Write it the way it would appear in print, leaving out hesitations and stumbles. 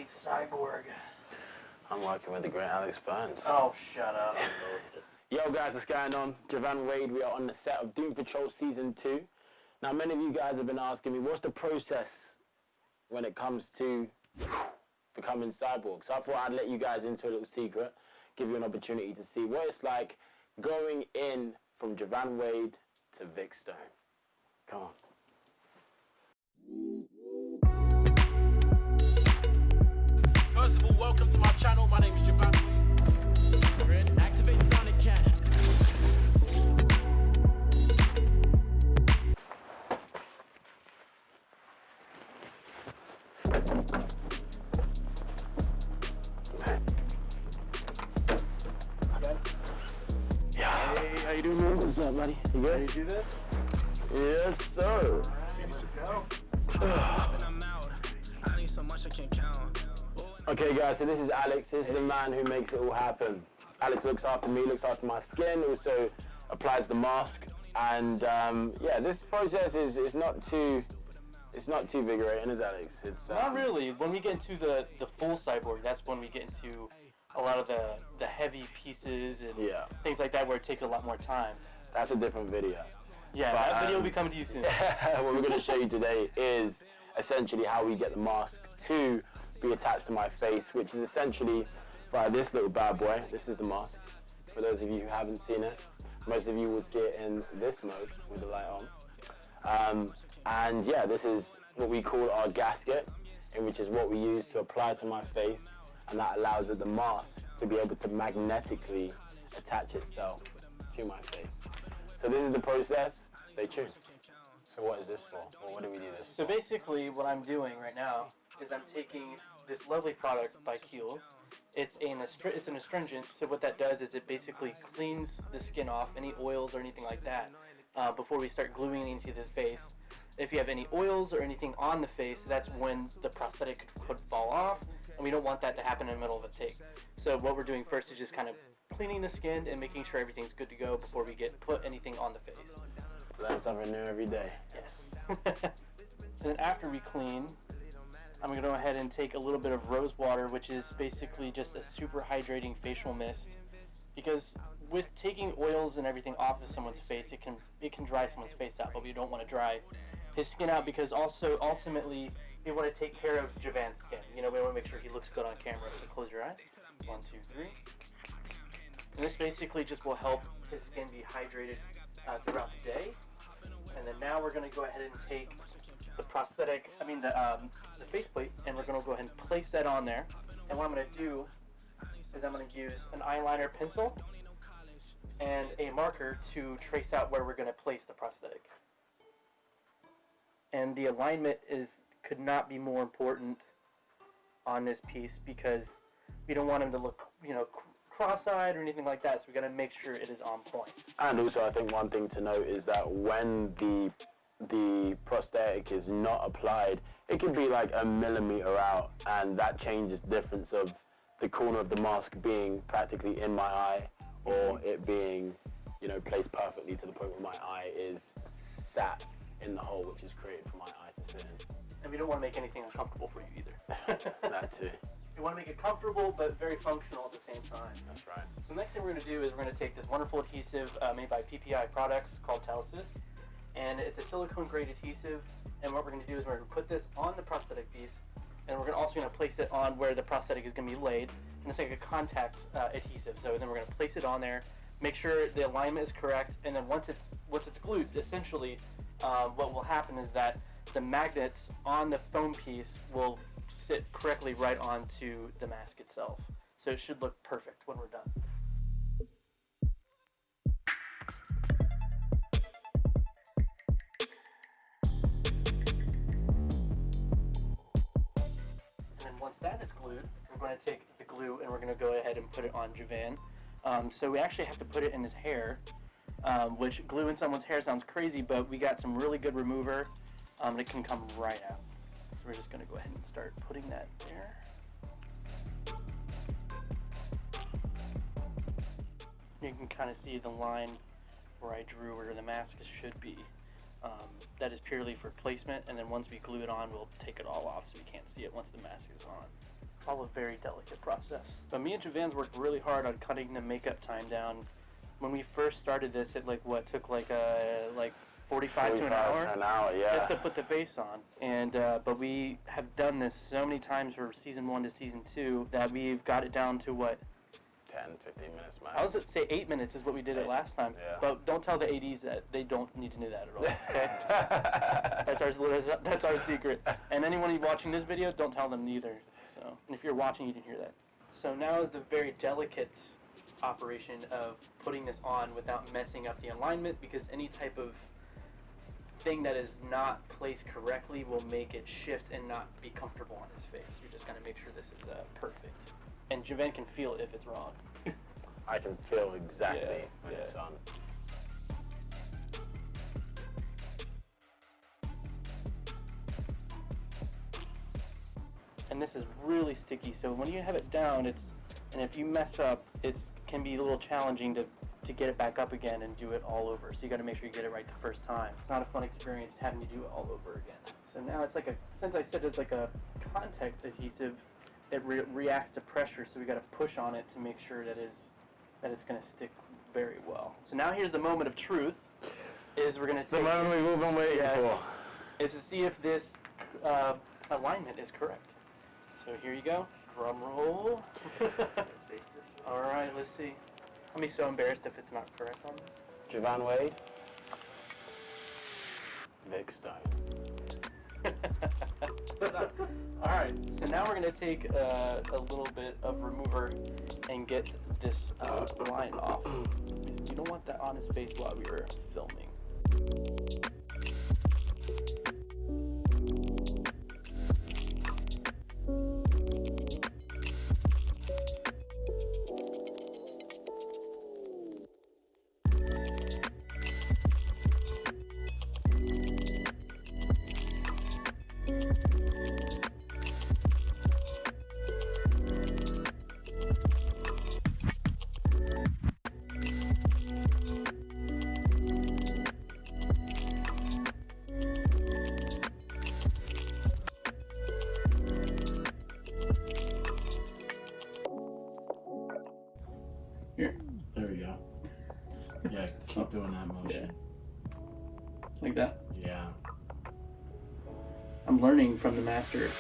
great Cyborg. I'm working with the great Alex Burns. Oh, shut up. Yo guys, what's going on? Joivan Wade, we are on the set of Doom Patrol Season 2. Now many of you guys have been asking me, what's the process when it comes to becoming Cyborg? So I thought I'd let you guys into a little secret, give you an opportunity to see what it's like going in from Joivan Wade to Vic Stone. Come on. First of all, welcome to my channel. My name is Joivan. Ready? Activate Sonic Cannon. Yeah. Hey, how you doing, man? What's up, buddy? You good? Ready to do this? Yes, sir. Okay guys, so this is Alex. This is the man who makes it all happen. Alex looks after me, looks after my skin, also applies the mask. And yeah, this process is not too invigorating, is it, Alex? It's Not really. When we get into the full Cyborg, that's when we get into a lot of the heavy pieces and things like that, where it takes a lot more time. That's a different video. Yeah, but, that video will be coming to you soon. What we're going to show you today is essentially how we get the mask to be attached to my face, which is essentially by this little bad boy. This is the mask. For those of you who haven't seen it, most of you will see it in this mode with the light on. And yeah, this is what we call our gasket, in which is what we use to apply to my face, and that allows the mask to be able to magnetically attach itself to my face. So this is the process. Stay tuned. So what is this for? Or what do we do this for? So basically what I'm doing right now is I'm taking this lovely product by Kiehl's. It's an astringent, so what that does is it basically cleans the skin off, any oils or anything like that, before we start gluing into the face. If you have any oils or anything on the face, that's when the prosthetic could fall off, and we don't want that to happen in the middle of a take. So what we're doing first is just kind of cleaning the skin and making sure everything's good to go before we put anything on the face. Learn something new every day. Yes. And then after we clean, I'm going to go ahead and take a little bit of rose water, which is basically just a super hydrating facial mist. Because with taking oils and everything off of someone's face, it can dry someone's face out, but we don't want to dry his skin out, because also ultimately we want to take care of Joivan's skin. You know, we want to make sure he looks good on camera. So close your eyes. 1, 2, 3. And this basically just will help his skin be hydrated throughout the day. And then now we're going to go ahead and take the prosthetic, the faceplate, and we're going to go ahead and place that on there. And what I'm going to do is I'm going to use an eyeliner pencil and a marker to trace out where we're going to place the prosthetic. And the alignment could not be more important on this piece, because we don't want him to look, cross-eyed or anything like that, so we got to make sure it is on point. And also, I think one thing to note is that when the prosthetic is not applied, it could be like a millimeter out, and that changes the difference of the corner of the mask being practically in my eye, or it being, placed perfectly to the point where my eye is sat in the hole, which is created for my eye to sit in. And we don't want to make anything uncomfortable for you either. That too. We want to make it comfortable, but very functional at the same time. That's right. So the next thing we're going to do is we're going to take this wonderful adhesive made by PPI Products called Telesis. And it's a silicone grade adhesive. And what we're going to do is we're going to put this on the prosthetic piece. And we're also going to place it on where the prosthetic is going to be laid. And it's like a contact adhesive. So then we're going to place it on there, make sure the alignment is correct. And then once it's glued, essentially, what will happen is that the magnets on the foam piece will sit correctly right onto the mask itself. So it should look perfect when we're done. And then once that is glued, we're going to take the glue and we're going to go ahead and put it on Joivan. So we actually have to put it in his hair, which glue in someone's hair sounds crazy, but we got some really good remover that can come right out. So we're just going to go ahead and start putting that there. You can kind of see the line where I drew where the mask should be. That is purely for placement, and then once we glue it on, we'll take it all off so we can't see it once the mask is on. all a very delicate process. But me and Joivan's worked really hard on cutting the makeup time down. When we first started this, it took 45 to an hour. Yeah. Just to put the face on. And but we have done this so many times from season 1 to season 2 that we've got it down to what? 10, 15 minutes, man. I was at say 8 minutes is what we did it last time. Yeah. But don't tell the ADs that. They don't need to know that at all. Okay? That's our secret. And anyone watching this video, don't tell them neither. So, and if you're watching, you can hear that. So now is the very delicate operation of putting this on without messing up the alignment, because any type of thing that is not placed correctly will make it shift and not be comfortable on his face. You're just gonna make sure this is perfect. And Joivan can feel it if it's wrong. I can feel exactly when it's on. And this is really sticky, so when you have it down, and if you mess up, it can be a little challenging to get it back up again and do it all over. So you got to make sure you get it right the first time. It's not a fun experience having to do it all over again. So now it's since I said it's like a contact adhesive, it reacts to pressure, so we got to push on it to make sure that it's going to stick very well. So now here's the moment of truth. We're going to take the moment we've all been waiting for. Is to see if this alignment is correct. So here you go. Drum roll. Let's face this. All right, let's see. I'll be so embarrassed if it's not correct on me. Joivan Wade. Vic Stone. All right, so now we're gonna take a little bit of remover and get this line off. You don't want that on his face while we were filming. Here. There we go. Yeah, keep doing that motion. Like that. Yeah. I'm learning from the master.